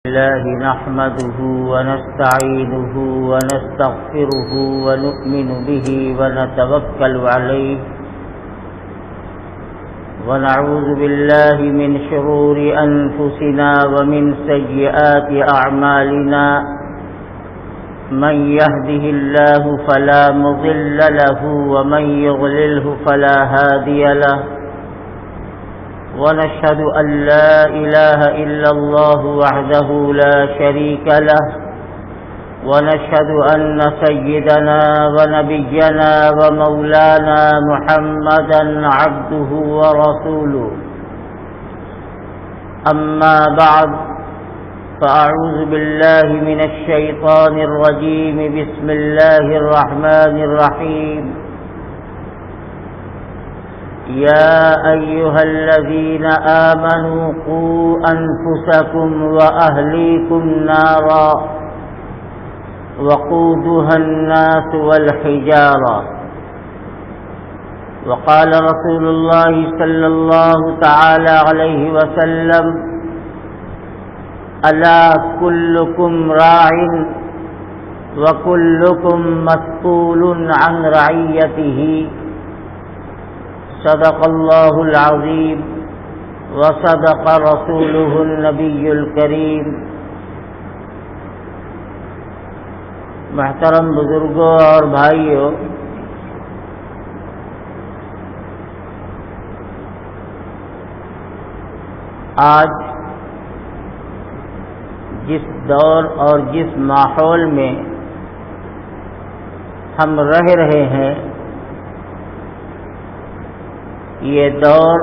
الله نحمده ونستعينه ونستغفره ونؤمن به ونتوكل عليه ونعوذ بالله من شرور أنفسنا ومن سيئات أعمالنا من يهده الله فلا مضل له ومن يضلله فلا هادي له ونشهد أن لا إله إلا الله وحده لا شريك له ونشهد أن سيدنا ونبينا ومولانا محمدا عبده ورسوله أما بعد فأعوذ بالله من الشيطان الرجيم بسم الله الرحمن الرحيم يا أيها الذين آمنوا قوا أنفسكم وأهليكم نارا وقودها الناس والحجارة وقال رسول الله صلى الله تعالى عليه وسلم ألا كلكم راع وكلكم مسؤول عن رعيته صدق الله العظيم وصدق رسوله النبي الكريم۔ محترم بزرگوں اور بھائیوں، آج جس دور اور جس ماحول میں ہم رہ رہے ہیں، یہ دور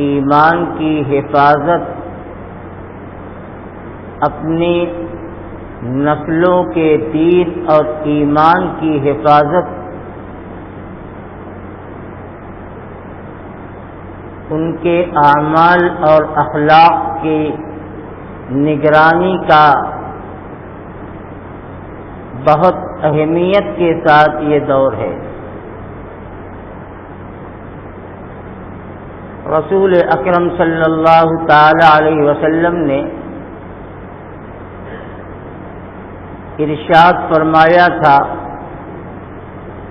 ایمان کی حفاظت، اپنی نسلوں کے دین اور ایمان کی حفاظت، ان کے اعمال اور اخلاق کی نگرانی کا بہت اہمیت کے ساتھ یہ دور ہے۔ رسول اکرم صلی اللہ تعالی علیہ وسلم نے ارشاد فرمایا تھا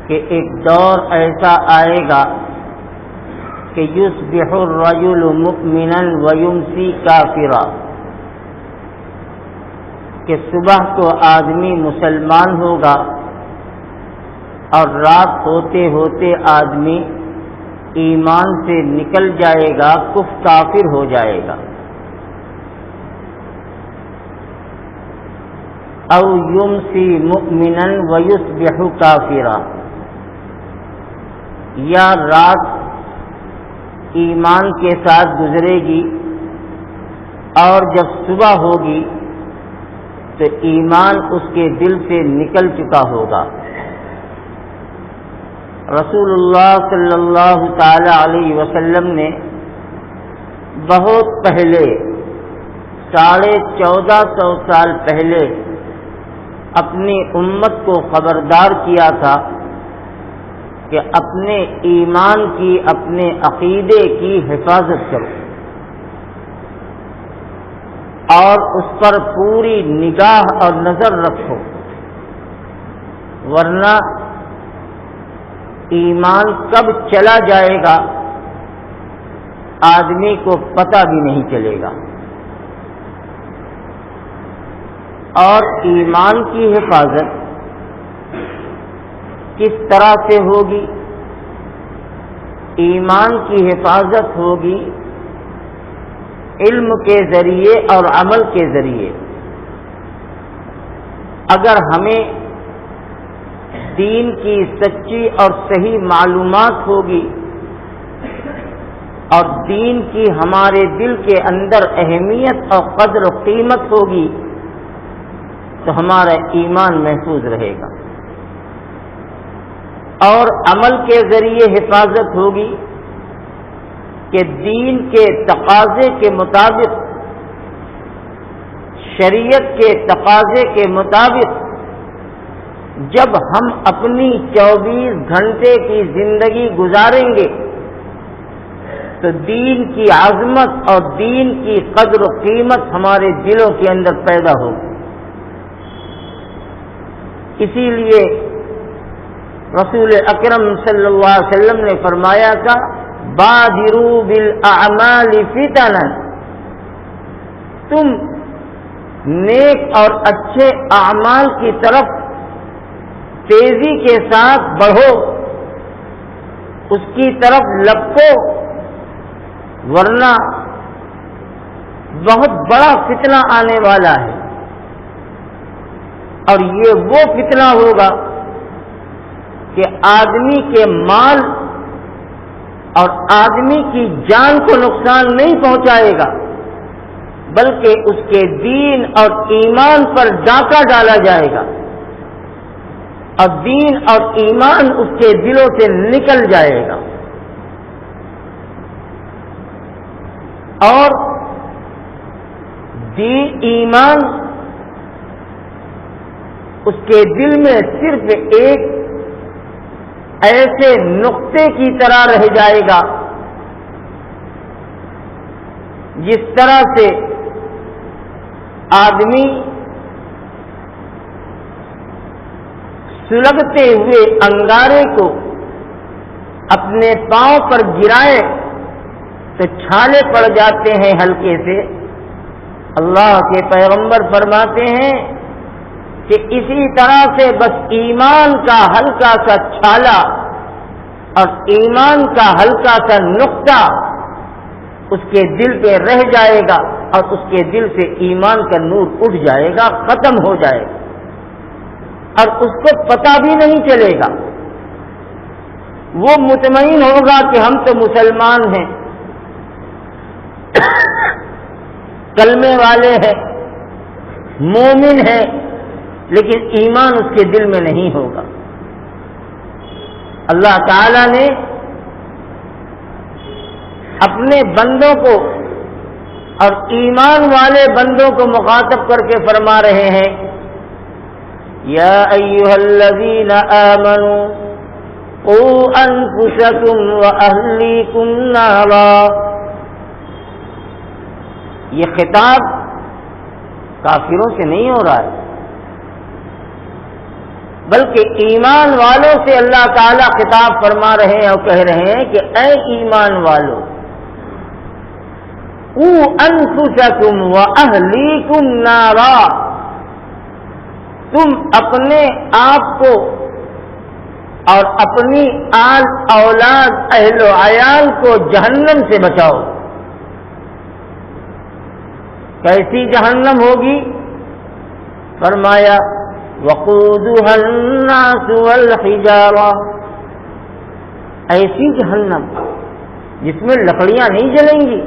کہ ایک دور ایسا آئے گا کہ یصبح الرجل مؤمنا ویمسی کافرا، کہ صبح کو آدمی مسلمان ہوگا اور رات ہوتے ہوتے آدمی ایمان سے نکل جائے گا، کافر ہو جائے گا۔ او یمسی مؤمنا ویصبح کافرا، یا رات ایمان کے ساتھ گزرے گی اور جب صبح ہوگی تو ایمان اس کے دل سے نکل چکا ہوگا۔ رسول اللہ صلی اللہ تعالی علیہ وسلم نے بہت پہلے 1450 سال پہلے اپنی امت کو خبردار کیا تھا کہ اپنے ایمان کی، اپنے عقیدے کی حفاظت کرو اور اس پر پوری نگاہ اور نظر رکھو، ورنہ ایمان کب چلا جائے گا آدمی کو پتہ بھی نہیں چلے گا۔ اور ایمان کی حفاظت کس طرح سے ہوگی؟ ایمان کی حفاظت ہوگی علم کے ذریعے اور عمل کے ذریعے۔ اگر ہمیں دین کی سچی اور صحیح معلومات ہوگی اور دین کی ہمارے دل کے اندر اہمیت اور قدر و قیمت ہوگی تو ہمارا ایمان محفوظ رہے گا۔ اور عمل کے ذریعے حفاظت ہوگی کہ دین کے تقاضے کے مطابق، شریعت کے تقاضے کے مطابق جب ہم اپنی 24 گھنٹے کی زندگی گزاریں گے تو دین کی عظمت اور دین کی قدر و قیمت ہمارے دلوں کے اندر پیدا ہوگی. اسی لیے رسول اکرم صلی اللہ علیہ وسلم نے فرمایا تھا بادروا بالاعمال فتنا، تم نیک اور اچھے اعمال کی طرف تیزی کے ساتھ بڑھو، اس کی طرف لپکو، ورنہ بہت بڑا فتنہ آنے والا ہے. اور یہ وہ فتنہ ہوگا کہ آدمی کے مال اور آدمی کی جان کو نقصان نہیں پہنچائے گا، بلکہ اس کے دین اور ایمان پر ڈاکہ ڈالا جائے گا اور دین اور ایمان اس کے دلوں سے نکل جائے گا. اور دین ایمان اس کے دل میں صرف ایک ایسے نقطے کی طرح رہ جائے گا جس طرح سے آدمی سلگتے ہوئے انگارے کو اپنے پاؤں پر گرائے تو چھالے پڑ جاتے ہیں ہلکے سے. اللہ کے پیغمبر فرماتے ہیں کہ اسی طرح سے بس ایمان کا ہلکا سا چھالا اور ایمان کا ہلکا سا نقطہ اس کے دل پہ رہ جائے گا اور اس کے دل سے ایمان کا نور اٹھ جائے گا، ختم ہو جائے گا اور اس کو پتہ بھی نہیں چلے گا. وہ مطمئن ہوگا کہ ہم تو مسلمان ہیں، کلمے والے ہیں، مومن ہیں، لیکن ایمان اس کے دل میں نہیں ہوگا. اللہ تعالی نے اپنے بندوں کو اور ایمان والے بندوں کو مخاطب کر کے فرما رہے ہیں یا ایھا الذین آمنوا قوا انفسکم واہلیکم نارا. یہ خطاب کافروں سے نہیں ہو رہا ہے، بلکہ ایمان والوں سے اللہ تعالیٰ خطاب فرما رہے ہیں اور کہہ رہے ہیں کہ اے ایمان والو قوا انفسکم واہلیکم نارا، تم اپنے آپ کو اور اپنی آل اولاد اہل و عیال کو جہنم سے بچاؤ. کیسی جہنم ہوگی؟ فرمایا وقودها الناس والحجارہ، ایسی جہنم جس میں لکڑیاں نہیں جلیں گی،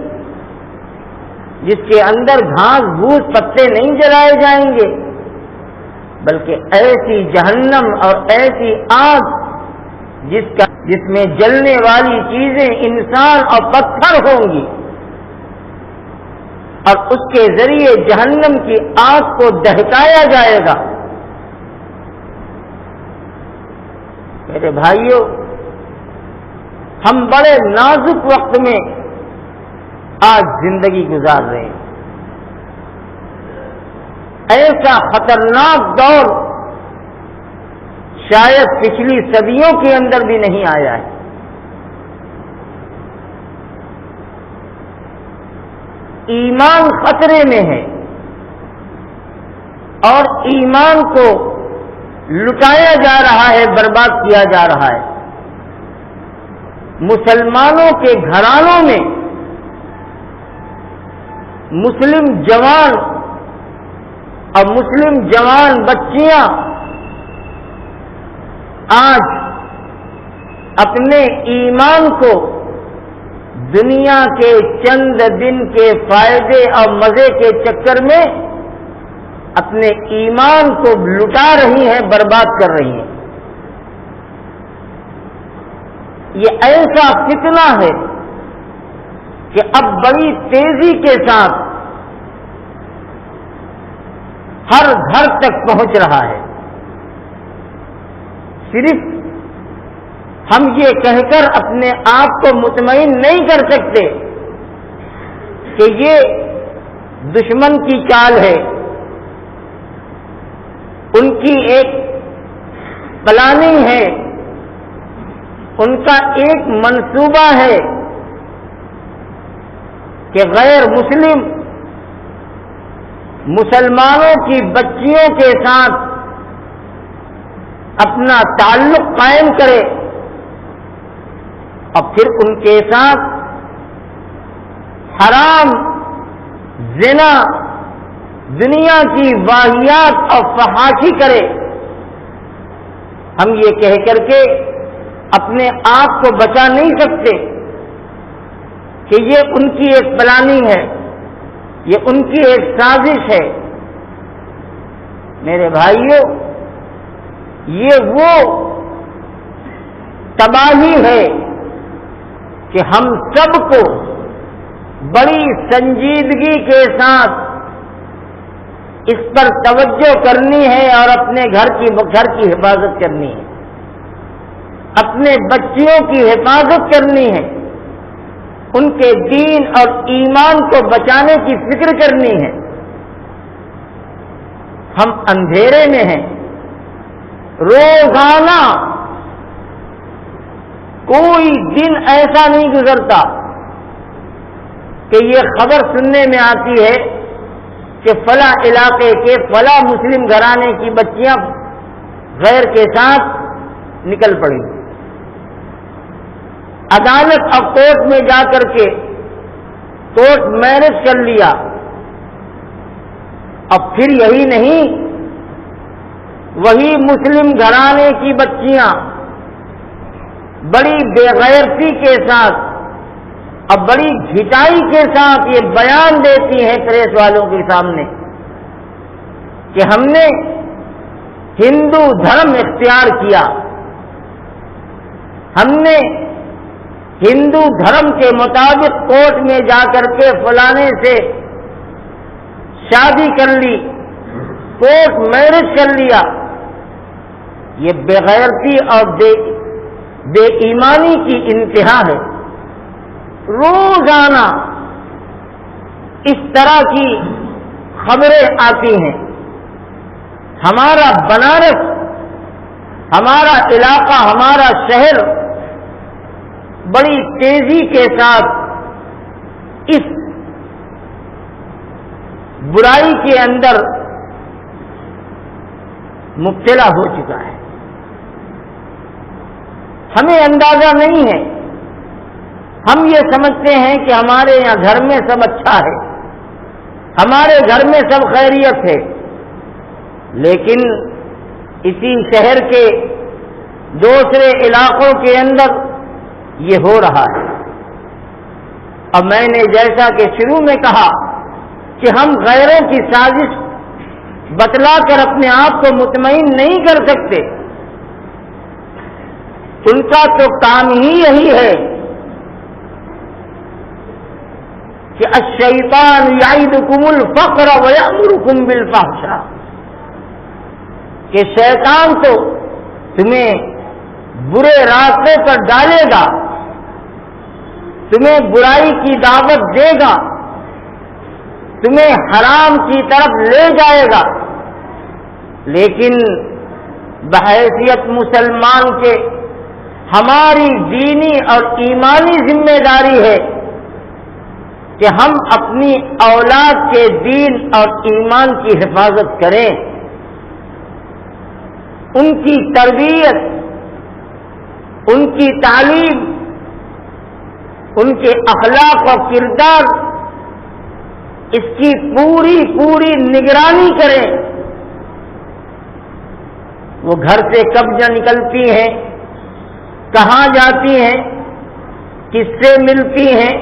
جس کے اندر گھاس بھوس پتے نہیں جلائے جائیں گے، بلکہ ایسی جہنم اور ایسی آگ جس میں جلنے والی چیزیں انسان اور پتھر ہوں گی، اور اس کے ذریعے جہنم کی آگ کو دہکایا جائے گا. میرے بھائیوں، ہم بڑے نازک وقت میں آج زندگی گزار رہے ہیں. ایسا خطرناک دور شاید پچھلی صدیوں کے اندر بھی نہیں آیا ہے. ایمان خطرے میں ہے اور ایمان کو لٹایا جا رہا ہے، برباد کیا جا رہا ہے. مسلمانوں کے گھرانوں میں مسلم جوان اور مسلم جوان بچیاں آج اپنے ایمان کو دنیا کے چند دن کے فائدے اور مزے کے چکر میں اپنے ایمان کو لٹا رہی ہیں، برباد کر رہی ہیں. یہ ایسا فتنہ ہے کہ اب بڑی تیزی کے ساتھ ہر گھر تک پہنچ رہا ہے. صرف ہم یہ کہہ کر اپنے آپ کو مطمئن نہیں کر سکتے کہ یہ دشمن کی چال ہے، ان کی ایک پلاننگ ہے، ان کا ایک منصوبہ ہے کہ غیر مسلم مسلمانوں کی بچیوں کے ساتھ اپنا تعلق قائم کرے اور پھر ان کے ساتھ حرام، زنا، دنیا کی واہیات اور فحاشی کرے۔ ہم یہ کہہ کر کے اپنے آپ کو بچا نہیں سکتے کہ یہ ان کی ایک پلاننگ ہے، یہ ان کی ایک سازش ہے۔ میرے بھائیوں، یہ وہ تباہی ہے کہ ہم سب کو بڑی سنجیدگی کے ساتھ اس پر توجہ کرنی ہے اور اپنے گھر کی حفاظت کرنی ہے، اپنے بچیوں کی حفاظت کرنی ہے، ان کے دین اور ایمان کو بچانے کی فکر کرنی ہے۔ ہم اندھیرے میں ہیں، روزانہ کوئی دن ایسا نہیں گزرتا کہ یہ خبر سننے میں آتی ہے کہ فلاں علاقے کے فلاں مسلم گھرانے کی بچیاں غیر کے ساتھ نکل پڑی، عدالت اب کورٹ میں جا کر کے کورٹ میرج کر لیا۔ اب پھر یہی نہیں، وہی مسلم گھرانے کی بچیاں بڑی بے غیرتی کے ساتھ اب بڑی جھٹائی کے ساتھ یہ بیان دیتی ہیں پریس والوں کے سامنے کہ ہم نے ہندو دھرم اختیار کیا، ہم نے ہندو دھرم کے مطابق کورٹ میں جا کر کے فلانے سے شادی کر لی، کورٹ میرج کر لیا۔ یہ بے غیرتی اور بے ایمانی کی انتہا ہے۔ روزانہ اس طرح کی خبریں آتی ہیں۔ ہمارا بنارس، ہمارا علاقہ، ہمارا شہر بڑی تیزی کے ساتھ اس برائی کے اندر مبتلا ہو چکا ہے۔ ہمیں اندازہ نہیں ہے، ہم یہ سمجھتے ہیں کہ ہمارے یہاں گھر میں سب اچھا ہے، ہمارے گھر میں سب خیریت ہے، لیکن اسی شہر کے دوسرے علاقوں کے اندر یہ ہو رہا ہے۔ اب میں نے جیسا کہ شروع میں کہا کہ ہم غیروں کی سازش بتلا کر اپنے آپ کو مطمئن نہیں کر سکتے، ان کا تو کام ہی یہی ہے کہ الشیطان یعدکم الفقر ویأمرکم بالفحشاء، کہ شیطان تو تمہیں برے راستے پر ڈالے گا، تمہیں برائی کی دعوت دے گا، تمہیں حرام کی طرف لے جائے گا، لیکن بحیثیت مسلمان کے ہماری دینی اور ایمانی ذمہ داری ہے کہ ہم اپنی اولاد کے دین اور ایمان کی حفاظت کریں، ان کی تربیت، ان کی تعلیم، ان کے اخلاق و کردار، اس کی پوری نگرانی کریں۔ وہ گھر سے کب نکلتی ہیں، کہاں جاتی ہیں، کس سے ملتی ہیں،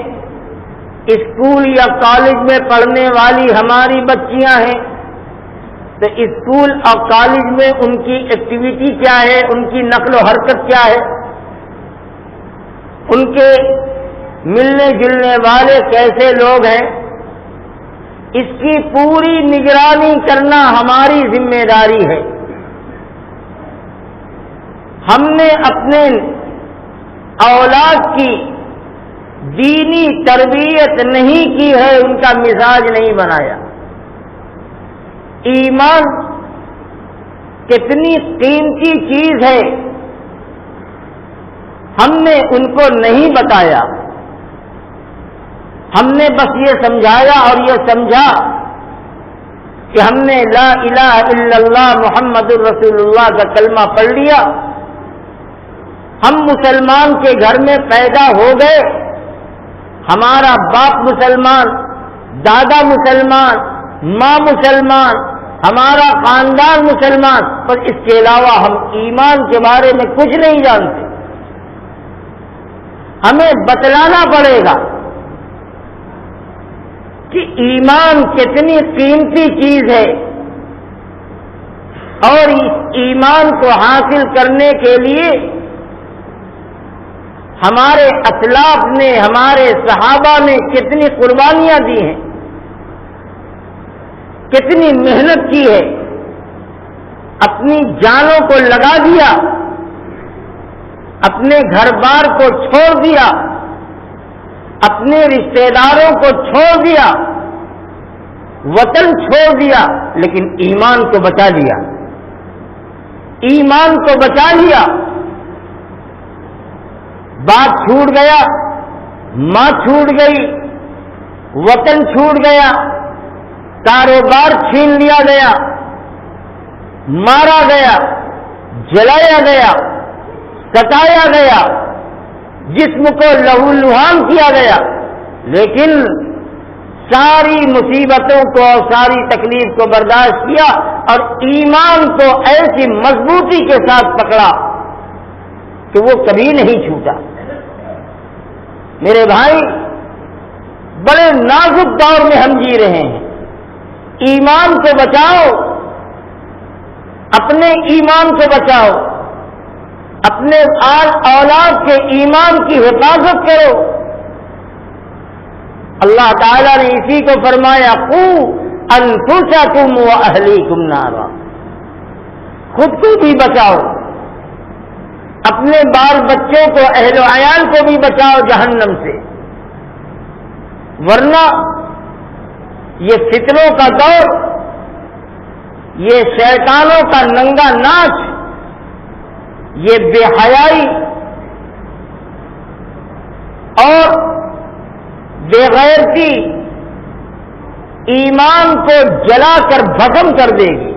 اسکول یا کالج میں پڑھنے والی ہماری بچیاں ہیں تو اسکول اور کالج میں ان کی ایکٹیویٹی کیا ہے، ان کی نقل و حرکت کیا ہے، ان کے ملنے جلنے والے کیسے لوگ ہیں، اس کی پوری نگرانی کرنا ہماری ذمہ داری ہے۔ ہم نے اپنے اولاد کی دینی تربیت نہیں کی ہے، ان کا مزاج نہیں بنایا۔ ایمان کتنی قیمتی چیز ہے، ہم نے ان کو نہیں بتایا، ہم نے بس یہ سمجھایا اور یہ سمجھا کہ ہم نے لا الہ الا اللہ محمد الرسول اللہ کا کلمہ پڑھ لیا، ہم مسلمان کے گھر میں پیدا ہو گئے، ہمارا باپ مسلمان، دادا مسلمان، ماں مسلمان، ہمارا خاندان مسلمان، پر اس کے علاوہ ہم ایمان کے بارے میں کچھ نہیں جانتے۔ ہمیں بتلانا پڑے گا کہ ایمان کتنی قیمتی چیز ہے، اور اس ایمان کو حاصل کرنے کے لیے ہمارے اسلاف نے، ہمارے صحابہ نے کتنی قربانیاں دی ہیں، کتنی محنت کی ہے، اپنی جانوں کو لگا دیا، اپنے گھر بار کو چھوڑ دیا، اپنے رشتہ داروں کو چھوڑ دیا، وطن چھوڑ دیا، لیکن ایمان کو بچا لیا، ایمان کو بچا لیا۔ باپ چھوٹ گیا، ماں چھوٹ گئی، وطن چھوٹ گیا، کاروبار چھین لیا گیا، مارا گیا، جلایا گیا، ستایا گیا، جسم کو لہو لہان کیا گیا، لیکن ساری مصیبتوں کو اور ساری تکلیف کو برداشت کیا اور ایمان کو ایسی مضبوطی کے ساتھ پکڑا کہ وہ کبھی نہیں چھوٹا۔ میرے بھائی، بڑے نازک دور میں ہم جی رہے ہیں، ایمان کو بچاؤ، اپنے ایمان کو بچاؤ، اپنے آل اولاد کے ایمان کی حفاظت کرو۔ اللہ تعالیٰ نے اسی کو فرمایا، قوا انفسکم واہلیکم نارا، خود کو بھی بچاؤ، اپنے بال بچوں کو، اہل و عیال کو بھی بچاؤ جہنم سے، ورنہ یہ فتنوں کا دور، یہ شیطانوں کا ننگا ناچ، یہ بے حیائی اور بے غیرتی ایمان کو جلا کر بھسم کر دے گی۔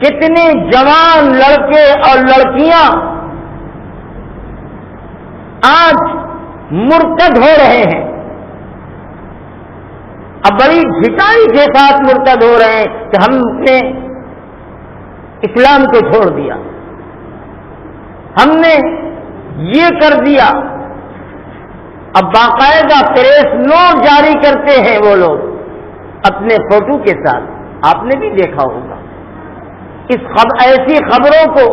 کتنے جوان لڑکے اور لڑکیاں آج مرتد ہو رہے ہیں، اب بڑی جھٹائی کے ساتھ مرتد ہو رہے ہیں کہ ہم نے اسلام کو چھوڑ دیا، ہم نے یہ کر دیا۔ اب باقاعدہ پریس نوٹ جاری کرتے ہیں وہ لوگ اپنے فوٹو کے ساتھ، آپ نے بھی دیکھا ہوگا۔ ایسی خبروں کو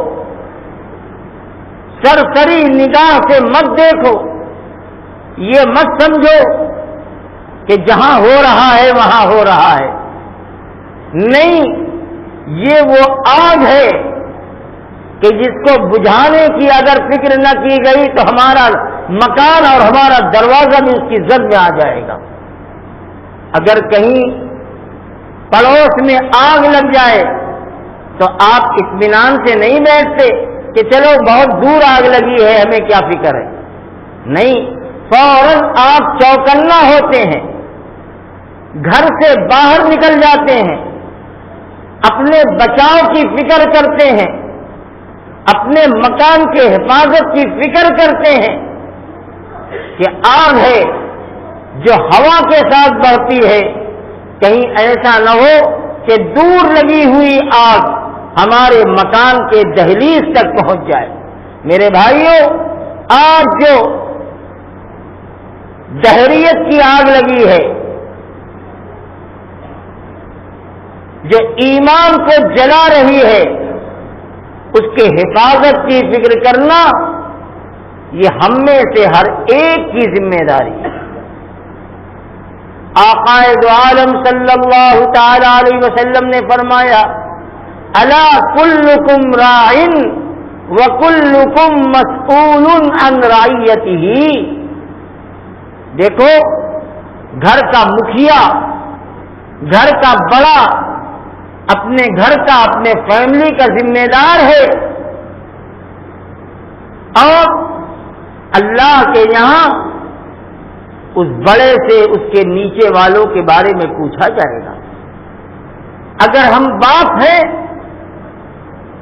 سرسری نگاہ سے مت دیکھو، یہ مت سمجھو کہ جہاں ہو رہا ہے وہاں ہو رہا ہے، نہیں، یہ وہ آگ ہے کہ جس کو بجھانے کی اگر فکر نہ کی گئی تو ہمارا مکان اور ہمارا دروازہ بھی اس کی زد میں آ جائے گا۔ اگر کہیں پڑوس میں آگ لگ جائے تو آپ اطمینان سے نہیں بیٹھتے کہ چلو بہت دور آگ لگی ہے، ہمیں کیا فکر ہے، نہیں، فوراً آپ چوکنا ہوتے ہیں، گھر سے باہر نکل جاتے ہیں، اپنے بچاؤ کی فکر کرتے ہیں، اپنے مکان کے حفاظت کی فکر کرتے ہیں کہ آگ ہے جو ہوا کے ساتھ بڑھتی ہے، کہیں ایسا نہ ہو کہ دور لگی ہوئی آگ ہمارے مکان کے دہلیز تک پہنچ جائے۔ میرے بھائیوں، آج جو دہریت کی آگ لگی ہے، جو ایمان کو جلا رہی ہے، اس کے حفاظت کی فکر کرنا یہ ہم میں سے ہر ایک کی ذمہ داری ہے۔ آقا دو عالم صلی اللہ تعالی علیہ وسلم نے فرمایا، الا کلکم راع وَكُلُّكُمْ مَسْئُولٌ عَنْ رَعِيَّتِهِ۔ دیکھو، گھر کا مکھیا، گھر کا بڑا اپنے گھر کا، اپنے فیملی کا ذمہ دار ہے، اور اللہ کے یہاں اس بڑے سے اس کے نیچے والوں کے بارے میں پوچھا جائے گا۔ اگر ہم باپ ہیں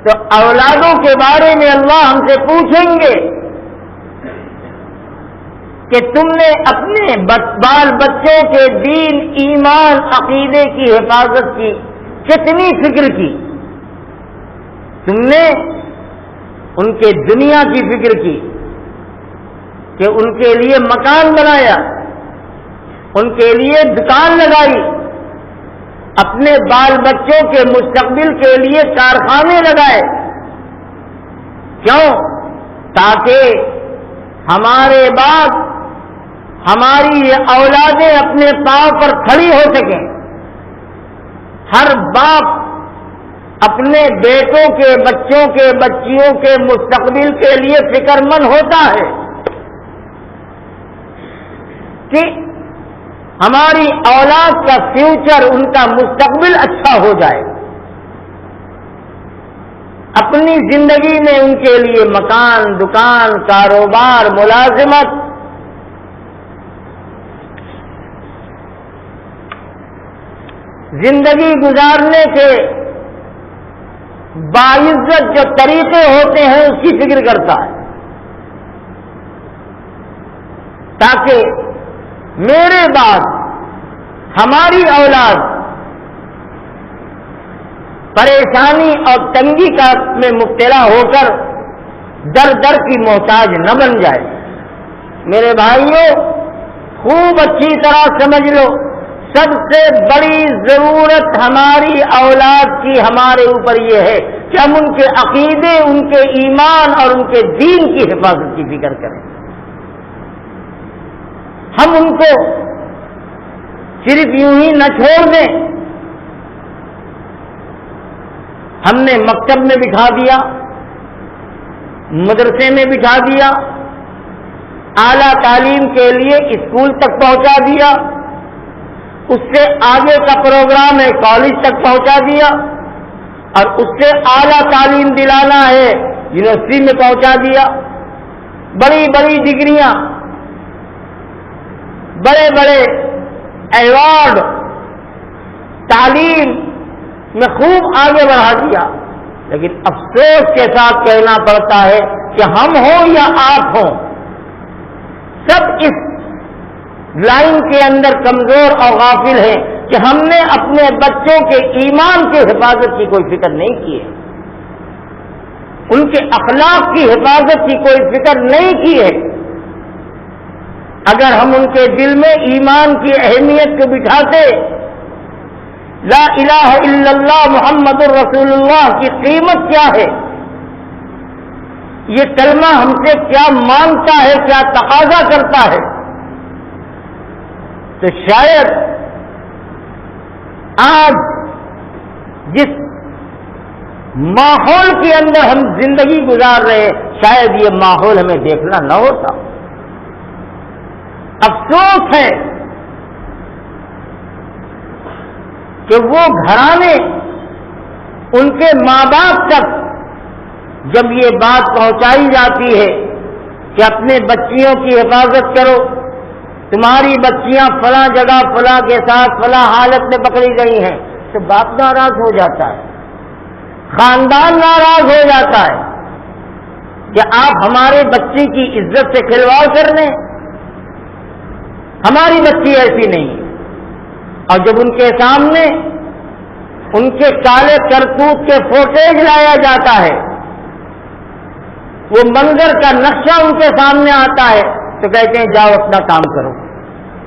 تو اولادوں کے بارے میں اللہ ہم سے پوچھیں گے کہ تم نے اپنے بال بچوں کے دین، ایمان، عقیدے کی حفاظت کی کتنی فکر کی؟ تم نے ان کے دنیا کی فکر کی کہ ان کے لیے مکان بنایا، ان کے لیے دکان لگائی، اپنے بال بچوں کے مستقبل کے لیے کارخانے لگائے۔ کیوں؟ تاکہ ہمارے بعد ہماری یہ اولادیں اپنے پاؤں پر کھڑی ہو سکیں۔ ہر باپ اپنے بیٹوں کے، بچوں کے، بچیوں کے مستقبل کے لیے فکر مند ہوتا ہے کہ ہماری اولاد کا فیوچر، ان کا مستقبل اچھا ہو جائے۔ اپنی زندگی میں ان کے لیے مکان، دکان، کاروبار، ملازمت، زندگی گزارنے کے باعزت جو طریقے ہوتے ہیں اس کی فکر کرتا ہے، تاکہ میرے بعد ہماری اولاد پریشانی اور تنگی میں مبتلا ہو کر در در کی محتاج نہ بن جائے۔ میرے بھائیوں، خوب اچھی طرح سمجھ لو، سب سے بڑی ضرورت ہماری اولاد کی ہمارے اوپر یہ ہے کہ ہم ان کے عقیدے، ان کے ایمان اور ان کے دین کی حفاظت کی فکر کریں۔ ہم ان کو صرف یوں ہی نہ چھوڑ دیں۔ ہم نے مکتب میں بٹھا دیا، مدرسے میں بٹھا دیا، اعلیٰ تعلیم کے لیے اسکول تک پہنچا دیا، اس سے آگے کا پروگرام ہے کالج تک پہنچا دیا، اور اس سے اعلیٰ تعلیم دلانا ہے یونیورسٹی میں پہنچا دیا۔ بڑی بڑی ڈگریاں، بڑے بڑے ایوارڈ، تعلیم میں خوب آگے بڑھا دیا، لیکن افسوس کے ساتھ کہنا پڑتا ہے کہ ہم ہوں یا آپ ہوں، سب اس لائن کے اندر کمزور اور غافل ہیں کہ ہم نے اپنے بچوں کے ایمان کی حفاظت کی کوئی فکر نہیں کی ہے، ان کے اخلاق کی حفاظت کی کوئی فکر نہیں کی ہے۔ اگر ہم ان کے دل میں ایمان کی اہمیت کو بٹھاتے، لا الہ الا اللہ محمد الرسول اللہ کی قیمت کیا ہے، یہ کلمہ ہم سے کیا مانگتا ہے، کیا تقاضا کرتا ہے، تو شاید آج جس ماحول کے اندر ہم زندگی گزار رہے ہیں، شاید یہ ماحول ہمیں دیکھنا نہ ہوتا۔ افسوس ہے کہ وہ گھرانے، ان کے ماں باپ تک جب یہ بات پہنچائی جاتی ہے کہ اپنے بچیوں کی حفاظت کرو، تمہاری بچیاں فلاں جگہ فلاں کے ساتھ فلاں حالت میں پکڑی گئی ہیں، تو باپ ناراض ہو جاتا ہے، خاندان ناراض ہو جاتا ہے کہ آپ ہمارے بچی کی عزت سے کھلواڑ کر لیں، ہماری بچی ایسی نہیں۔ اور جب ان کے سامنے ان کے کالے کرتوت کے فوٹیج لایا جاتا ہے، وہ منظر کا نقشہ ان کے سامنے آتا ہے، تو کہتے ہیں جاؤ اپنا کام کرو۔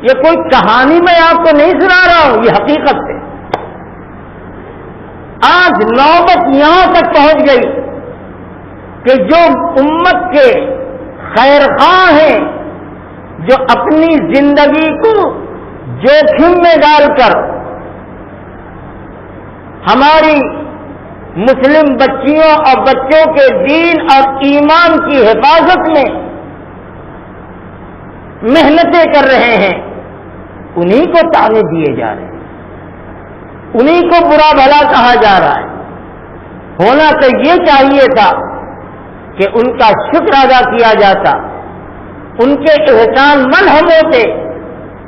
یہ کوئی کہانی میں آپ کو نہیں سنا رہا ہوں، یہ حقیقت ہے۔ آج نوبت یہاں تک پہنچ گئی کہ جو امت کے خیر خواہ ہیں، جو اپنی زندگی کو جوخم میں ڈال کر ہماری مسلم بچیوں اور بچوں کے دین اور ایمان کی حفاظت میں محنتیں کر رہے ہیں، انہی کو تانے دیے جا رہے ہیں، انہی کو برا بھلا کہا جا رہا ہے۔ ہونا تو یہ چاہیے تھا کہ ان کا شکر ادا کیا جاتا، ان کے احسان مند ہم ہوتے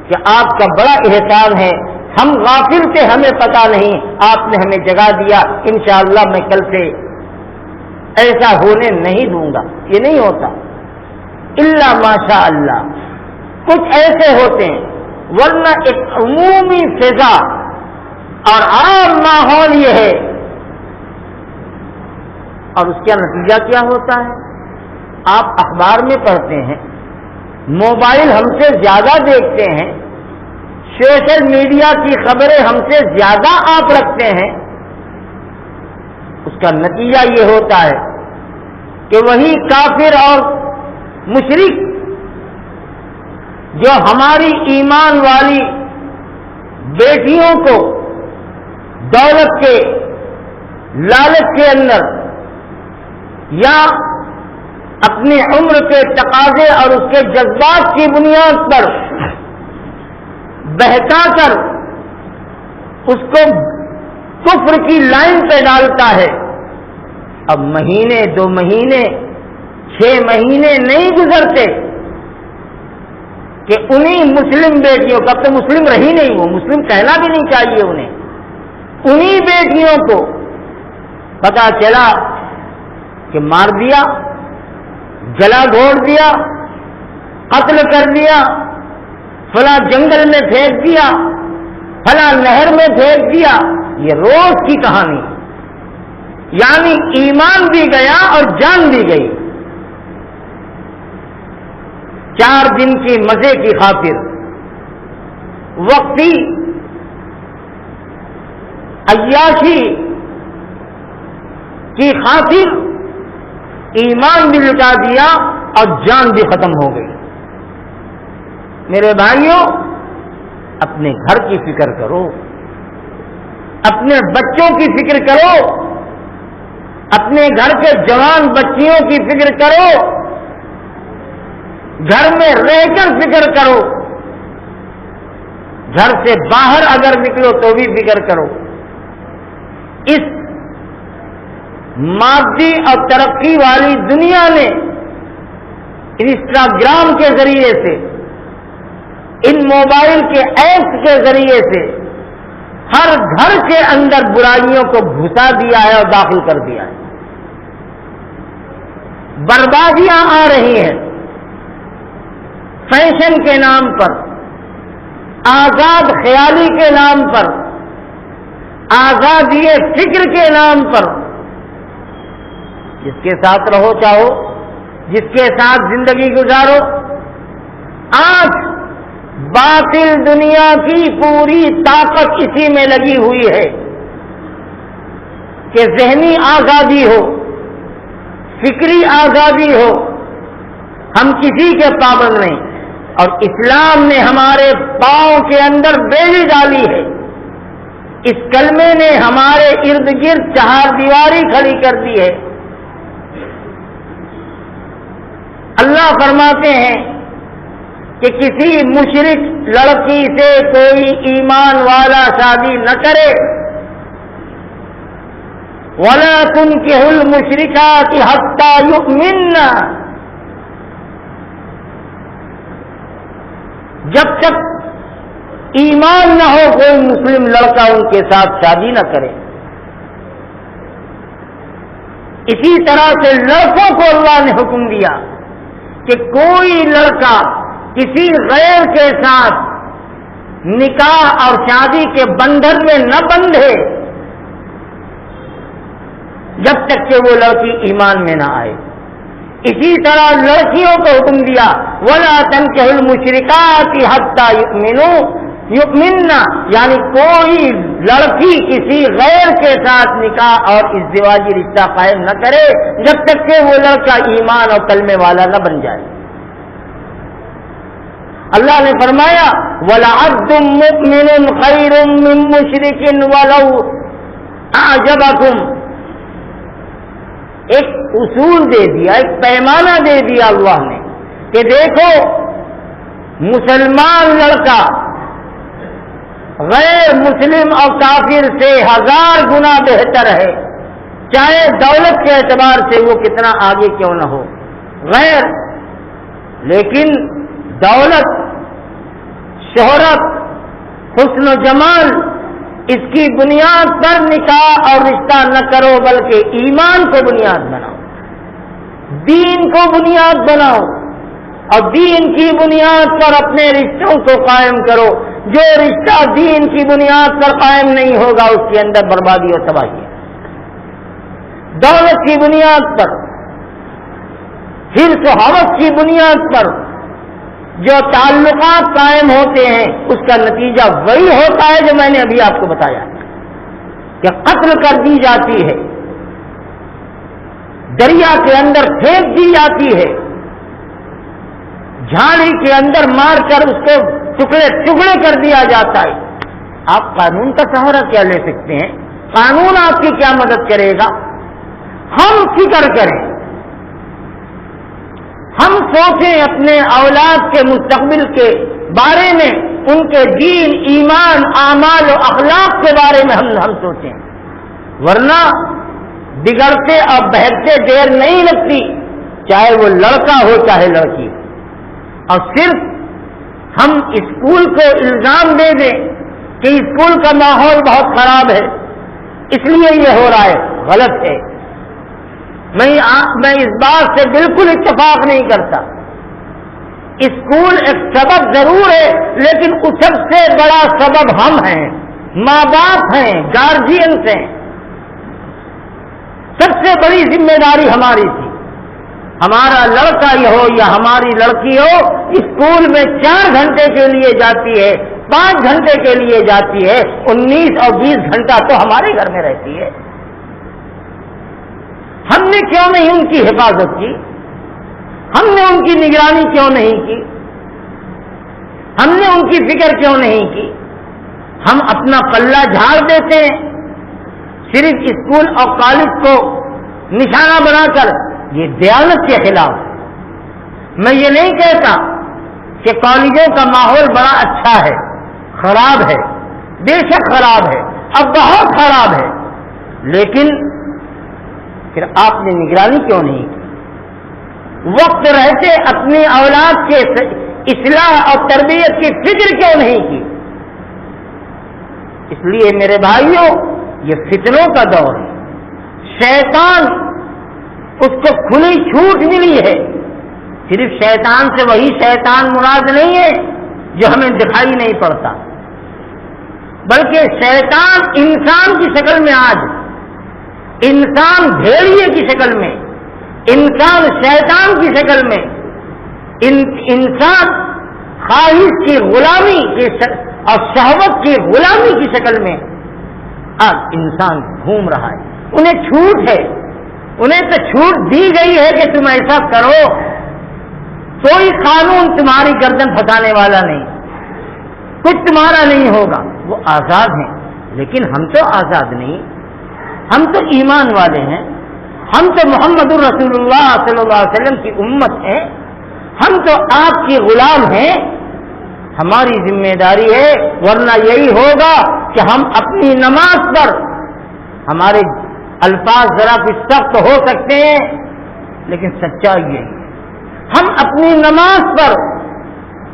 کہ آپ کا بڑا احسان ہے، ہم غافل تھے، ہمیں پتا نہیں، آپ نے ہمیں جگا دیا، انشاءاللہ میں کل سے ایسا ہونے نہیں دوں گا۔ یہ نہیں ہوتا، الا ماشاء اللہ کچھ ایسے ہوتے ہیں، ورنہ ایک عمومی فضا اور عام ماحول یہ ہے، اور اس کا نتیجہ کیا ہوتا ہے؟ آپ اخبار میں پڑھتے ہیں، موبائل ہم سے زیادہ دیکھتے ہیں، سوشل میڈیا کی خبریں ہم سے زیادہ آپ رکھتے ہیں، اس کا نتیجہ یہ ہوتا ہے کہ وہی کافر اور مشرک جو ہماری ایمان والی بیٹیوں کو دولت کے لالچ کے اندر یا اپنی عمر کے تقاضے اور اس کے جذبات کی بنیاد پر بہکا کر اس کو کفر کی لائن پہ ڈالتا ہے، اب مہینے 2 مہینے 6 مہینے نہیں گزرتے کہ انہی مسلم بیٹیوں کا، تو مسلم رہی نہیں، وہ مسلم کہنا بھی نہیں چاہیے انہیں، انہی بیٹیوں کو پتا چلا کہ مار دیا، جلا گھوڑ دیا، قتل کر دیا، فلاں جنگل میں پھینک دیا، فلاں نہر میں پھینک دیا۔ یہ روز کی کہانی، یعنی ایمان بھی گیا اور جان بھی گئی۔ 4 دن کی مزے کی خاطر، وقتی عیاشی کی خاطر ایمان بھی لٹا دیا اور جان بھی ختم ہو گئی۔ میرے بھائیوں، اپنے گھر کی فکر کرو، اپنے بچوں کی فکر کرو، اپنے گھر کے جوان بچیوں کی فکر کرو، گھر میں رہ کر فکر کرو، گھر سے باہر اگر نکلو تو بھی فکر کرو۔ اس مادی اور ترقی والی دنیا نے انسٹاگرام کے ذریعے سے، ان موبائل کے ایپس کے ذریعے سے ہر گھر کے اندر برائیوں کو گھسا دیا ہے اور داخل کر دیا ہے۔ بربادیاں آ رہی ہیں فیشن کے نام پر، آزاد خیالی کے نام پر، آزادی فکر کے نام پر۔ جس کے ساتھ رہو چاہو، جس کے ساتھ زندگی گزارو، آج باطل دنیا کی پوری طاقت اسی میں لگی ہوئی ہے کہ ذہنی آزادی ہو، فکری آزادی ہو، ہم کسی کے پابند نہیں۔ اور اسلام نے ہمارے پاؤں کے اندر بیڑی ڈالی ہے، اس کلمے نے ہمارے ارد گرد 4 دیواری کھڑی کر دی ہے۔ اللہ فرماتے ہیں کہ کسی مشرک لڑکی سے کوئی ایمان والا شادی نہ کرے، وَلَا تُنكِحُوا الْمُشْرِكَاتِ حَتَّى يُؤْمِنَّ، جب تک ایمان نہ ہو کوئی مسلم لڑکا ان کے ساتھ شادی نہ کرے۔ اسی طرح سے لڑکوں کو اللہ نے حکم دیا کہ کوئی لڑکا کسی غیر کے ساتھ نکاح اور شادی کے بندھن میں نہ بندھے جب تک کہ وہ لڑکی ایمان میں نہ آئے۔ اسی طرح لڑکیوں کو حکم دیا وَلَا تَنكِحُوا الْمُشْرِكَاتِ حَتَّى يُؤْمِنَّ، یعنی کوئی لڑکی کسی غیر کے ساتھ نکاح اور ازدواجی رشتہ قائم نہ کرے جب تک کہ وہ لڑکا ایمان اور کلمے والا نہ بن جائے۔ اللہ نے فرمایا وَلَعَبْدٌ مُّؤْمِنٌ خَيْرٌ مِّن مُّشْرِكٍ وَلَوْ أَعْجَبَكُمْ، اصول دے دیا، ایک پیمانہ دے دیا اللہ نے کہ دیکھو مسلمان لڑکا غیر مسلم اور کافر سے 1000 گنا بہتر ہے، چاہے دولت کے اعتبار سے وہ کتنا آگے کیوں نہ ہو غیر، لیکن دولت، شہرت، حسن و جمال، اس کی بنیاد پر نکاح اور رشتہ نہ کرو، بلکہ ایمان کو بنیاد بناؤ، دین کو بنیاد بناؤ، اور دین کی بنیاد پر اپنے رشتوں کو قائم کرو۔ جو رشتہ دین کی بنیاد پر قائم نہیں ہوگا اس کے اندر بربادی اور تباہی ہے۔ دولت کی بنیاد پر، حرص و ہوس کی بنیاد پر جو تعلقات قائم ہوتے ہیں اس کا نتیجہ وہی ہوتا ہے جو میں نے ابھی آپ کو بتایا کہ قتل کر دی جاتی ہے، دریا کے اندر پھینک دی جاتی ہے، جھاڑی کے اندر مار کر اس کو ٹکڑے ٹکڑے کر دیا جاتا ہے۔ آپ قانون کا سہارا کیا لے سکتے ہیں؟ قانون آپ کی کیا مدد کرے گا؟ ہم فکر کریں، ہم سوچیں اپنے اولاد کے مستقبل کے بارے میں، ان کے دین، ایمان، اعمال و اخلاق کے بارے میں ہم سوچیں، ورنہ بگڑتے اور بہکتے دیر نہیں لگتی، چاہے وہ لڑکا ہو چاہے لڑکی ہو۔ اور صرف ہم اسکول کو الزام دے دیں کہ اسکول کا ماحول بہت خراب ہے اس لیے یہ ہو رہا ہے، غلط ہے۔ میں اس بات سے بالکل اتفاق نہیں کرتا۔ اسکول ایک سبب ضرور ہے، لیکن اس سب سے بڑا سبب ہم ہیں، ماں باپ ہیں، گارجینس ہیں۔ سب سے بڑی ذمہ داری ہماری تھی۔ ہمارا لڑکا ہی ہو یا ہماری لڑکی ہو، اسکول میں 4 گھنٹے کے لیے جاتی ہے، 5 گھنٹے کے لیے جاتی ہے، 19 اور 20 گھنٹہ تو ہمارے گھر میں رہتی ہے۔ ہم نے کیوں نہیں ان کی حفاظت کی؟ ہم نے ان کی نگرانی کیوں نہیں کی؟ ہم نے ان کی فکر کیوں نہیں کی؟ ہم اپنا پلہ جھاڑ دیتے ہیں صرف اسکول اور کالج کو نشانہ بنا کر۔ یہ دیانت کے خلاف ہے۔ میں یہ نہیں کہتا کہ کالجوں کا ماحول بڑا اچھا ہے، خراب ہے، بے شک خراب ہے، اب بہت خراب ہے، لیکن پھر آپ نے نگرانی کیوں نہیں کی؟ وقت رہتے اپنی اولاد کے اصلاح اور تربیت کی فکر کیوں نہیں کی؟ اس لیے میرے بھائیوں، یہ فتنوں کا دور ہے۔ شیطان، اس کو کھلی چھوٹ ملی ہے۔ صرف شیطان سے وہی شیطان مراد نہیں ہے جو ہمیں دکھائی نہیں پڑتا، بلکہ شیطان انسان کی شکل میں، آج انسان بھیڑیے کی شکل میں، انسان شیطان کی شکل میں، انسان خواہش کی غلامی اور شہوت کی غلامی کی شکل میں آج انسان گھوم رہا ہے۔ انہیں چھوٹ ہے، انہیں تو چھوٹ دی گئی ہے کہ تم ایسا کرو، کوئی قانون تمہاری گردن پھنسانے والا نہیں، کچھ تمہارا نہیں ہوگا۔ وہ آزاد ہیں، لیکن ہم تو آزاد نہیں، ہم تو ایمان والے ہیں، ہم تو محمد الرسول اللہ صلی اللہ علیہ وسلم کی امت ہیں، ہم تو آپ کی غلام ہیں۔ ہماری ذمہ داری ہے، ورنہ یہی ہوگا کہ ہم اپنی نماز پر، ہمارے الفاظ ذرا کچھ سخت ہو سکتے ہیں لیکن سچائی یہی ہے، ہم اپنی نماز پر،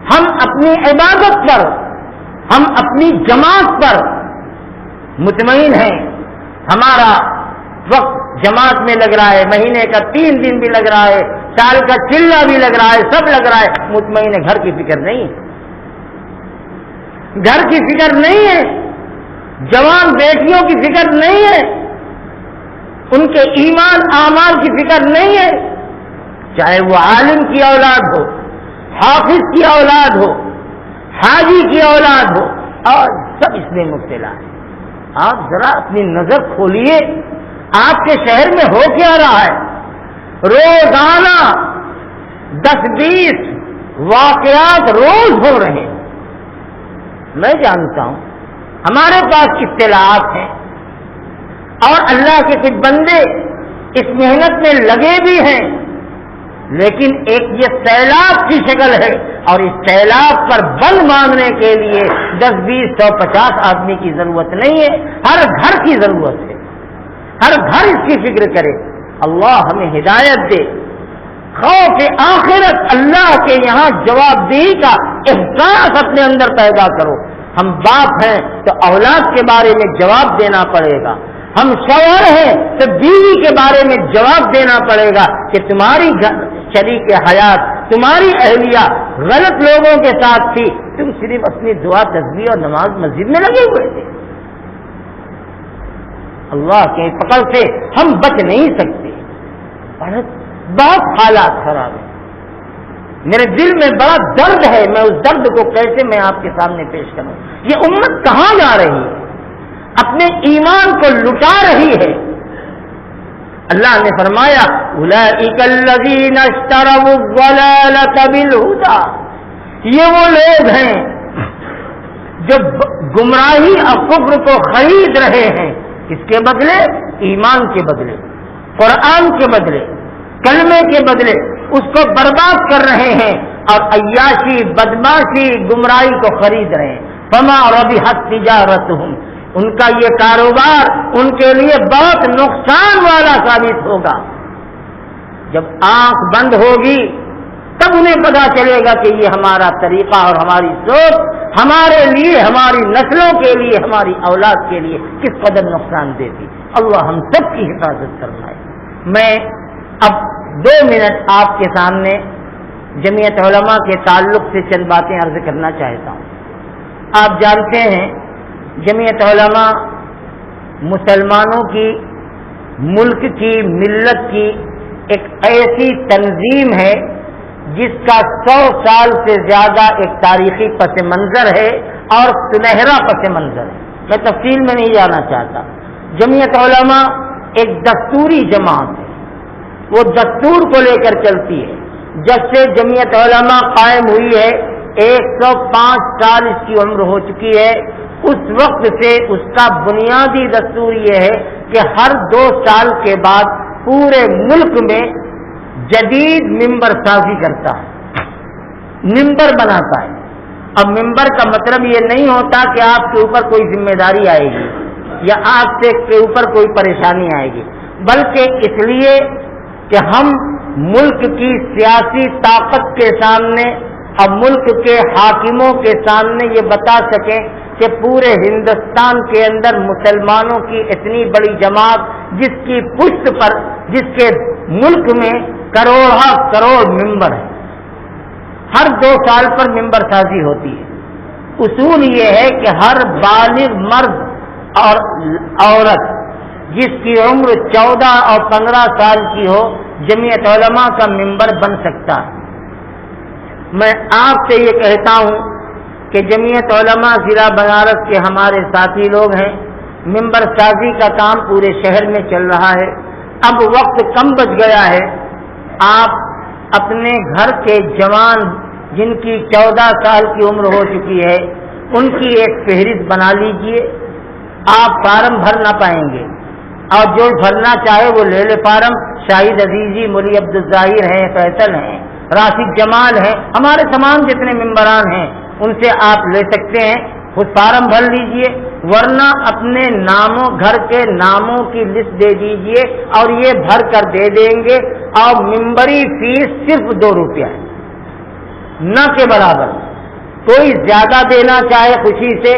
ہم اپنی عبادت پر، ہم اپنی جماعت پر مطمئن ہیں۔ ہمارا وقت جماعت میں لگ رہا ہے، مہینے کا 3 دن بھی لگ رہا ہے، سال کا چلہ بھی لگ رہا ہے، سب لگ رہا ہے، مطمئن ہے۔ گھر کی فکر نہیں ہے، گھر کی فکر نہیں ہے، جوان بیٹیوں کی فکر نہیں ہے، ان کے ایمان اعمال کی فکر نہیں ہے، چاہے وہ عالم کی اولاد ہو، حافظ کی اولاد ہو، حاجی کی اولاد ہو، اور سب اس میں مبتلا ہے۔ آپ ذرا اپنی نظر کھولیے، آپ کے شہر میں ہو کیا رہا ہے؟ روزانہ 10-20 واقعات روز ہو رہے ہیں، میں جانتا ہوں، ہمارے پاس اطلاعات ہیں، اور اللہ کے کچھ بندے اس محنت میں لگے بھی ہیں، لیکن ایک یہ سیلاب کی شکل ہے، اور اس سیلاب پر بل مانگنے کے لیے 10 20 100 50 آدمی کی ضرورت نہیں ہے، ہر گھر کی ضرورت ہے، ہر گھر اس کی فکر کرے۔ اللہ ہمیں ہدایت دے، خوف آخرت، اللہ کے یہاں جواب دہی کا احساس اپنے اندر پیدا کرو۔ ہم باپ ہیں تو اولاد کے بارے میں جواب دینا پڑے گا، ہم شوہر ہیں تو بیوی کے بارے میں جواب دینا پڑے گا کہ تمہاری شریک حیات، تمہاری اہلیہ غلط لوگوں کے ساتھ تھی، تم صرف اپنی دعا تسبیح اور نماز مسجد میں لگے ہوئے تھے۔ اللہ کے پکڑ سے ہم بچ نہیں سکتے، بہت حالات خراب ہیں، میرے دل میں بڑا درد ہے، میں اس درد کو کیسے میں آپ کے سامنے پیش کروں۔ یہ امت کہاں جا رہی ہے؟ اپنے ایمان کو لٹا رہی ہے۔ اللہ نے فرمایا اولئک الذین اشتروا الضلالۃ بالہدی، یہ وہ لوگ ہیں جو گمراہی اور کفر کو خرید رہے ہیں، کس کے بدلے؟ ایمان کے بدلے، قرآن کے بدلے، کلمے کے بدلے، اس کو برباد کر رہے ہیں اور عیاشی بدماشی گمراہی کو خرید رہے ہیں۔ فما ربحت تجارتہم، ان کا یہ کاروبار ان کے لیے بہت نقصان والا ثابت ہوگا۔ جب آنکھ بند ہوگی تب انہیں پتا چلے گا کہ یہ ہمارا طریقہ اور ہماری سوچ ہمارے لیے، ہماری نسلوں کے لیے، ہماری اولاد کے لیے کس قدر نقصان دیتی۔ اللہ ہم سب کی حفاظت فرمائے۔ میں اب 2 منٹ آپ کے سامنے جمعیت علماء کے تعلق سے چند باتیں عرض کرنا چاہتا ہوں۔ آپ جانتے ہیں جمعیت علماء مسلمانوں کی، ملک کی، ملت کی ایک ایسی تنظیم ہے جس کا 100 سال سے زیادہ ایک تاریخی پس منظر ہے اور سنہرا پس منظر ہے۔ میں تفصیل میں نہیں جانا چاہتا۔ جمعیت علماء ایک دستوری جماعت ہے، وہ دستور کو لے کر چلتی ہے۔ جب سے جمعیت علماء قائم ہوئی ہے 105 سال اس کی عمر ہو چکی ہے، اس وقت سے اس کا بنیادی دستور یہ ہے کہ ہر 2 سال کے بعد پورے ملک میں جدید ممبر سازی کرتا ہے، ممبر بناتا ہے۔ اب ممبر کا مطلب یہ نہیں ہوتا کہ آپ کے اوپر کوئی ذمہ داری آئے گی یا آپ کے اوپر کوئی پریشانی آئے گی، بلکہ اس لیے کہ ہم ملک کی سیاسی طاقت کے سامنے اور ملک کے حاکموں کے سامنے یہ بتا سکیں کہ پورے ہندوستان کے اندر مسلمانوں کی اتنی بڑی جماعت جس کی پشت پر، جس کے ملک میں کروڑ کروڑ ممبر ہیں، ہر 2 سال پر ممبر سازی ہوتی ہے۔ اصول یہ ہے کہ ہر بالغ مرد اور عورت جس کی عمر 14 اور 15 سال کی ہو، جمعیت علماء کا ممبر بن سکتا ہے۔ میں آپ سے یہ کہتا ہوں کہ جمعیت علماء ضلع بنارس کے ہمارے ساتھی لوگ ہیں، ممبر سازی کا کام پورے شہر میں چل رہا ہے۔ اب وقت کم بچ گیا ہے، آپ اپنے گھر کے جوان جن کی 14 سال کی عمر ہو چکی ہے ان کی ایک فہرست بنا لیجئے۔ آپ فارم بھر نہ پائیں گے، اور جو بھرنا چاہے وہ لے لے فارم۔ شاہد عزیزی، مولی عبدالظاہر ہیں، فیصل ہیں، راشد جمال ہیں، ہمارے تمام جتنے ممبران ہیں ان سے آپ لے سکتے ہیں، خود فارم بھر لیجئے، ورنہ اپنے ناموں، گھر کے ناموں کی لسٹ دے دیجئے اور یہ بھر کر دے دیں گے۔ اور ممبری فیس صرف 2 روپیہ ہے، نہ کے برابر۔ کوئی زیادہ دینا چاہے خوشی سے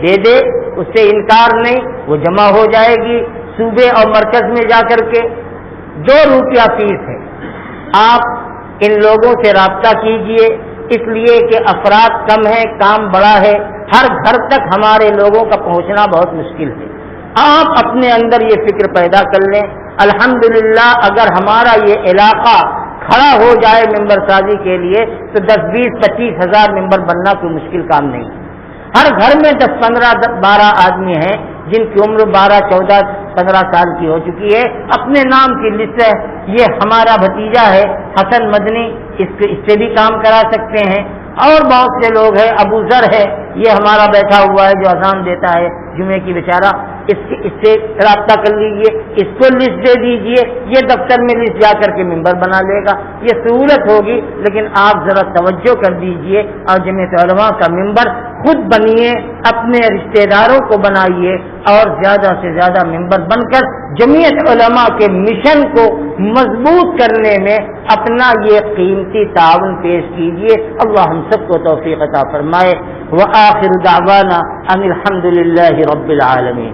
دے دے، اس سے انکار نہیں، وہ جمع ہو جائے گی صوبے اور مرکز میں جا کر کے۔ 2 روپیہ فیس ہے۔ آپ ان لوگوں سے رابطہ کیجئے، اس لیے کہ افراد کم ہیں، کام بڑا ہے، ہر گھر تک ہمارے لوگوں کا پہنچنا بہت مشکل ہے۔ آپ اپنے اندر یہ فکر پیدا کر لیں، الحمدللہ اگر ہمارا یہ علاقہ کھڑا ہو جائے ممبر سازی کے لیے تو 10 20 25 ہزار ممبر بننا کوئی مشکل کام نہیں۔ ہر گھر میں 10 15 12 آدمی ہیں جن کی عمر 12 14 15 سال کی ہو چکی ہے، اپنے نام کی لسٹ ہے۔ یہ ہمارا بھتیجا ہے حسن مدنی، اس سے بھی کام کرا سکتے ہیں، اور بہت سے لوگ ہیں، ابو ذر ہے، یہ ہمارا بیٹھا ہوا ہے جو اذان دیتا ہے جمعے کی، بیچارہ اس سے رابطہ کر لیجئے، اس کو لسٹ دے دیجئے، یہ دفتر میں لسٹ جا کر کے ممبر بنا لے گا، یہ سہولت ہوگی۔ لیکن آپ ذرا توجہ کر دیجئے اور جمعیت علماء کا ممبر خود بنیے، اپنے رشتہ داروں کو بنائیے اور زیادہ سے زیادہ ممبر بن کر جمعیت علماء کے مشن کو مضبوط کرنے میں اپنا یہ قیمتی تعاون پیش کیجیے۔ اللہ ہم سب کو توفیق عطا فرمائے۔ وآخر دعوانا ان الحمد للہ رب العالمین۔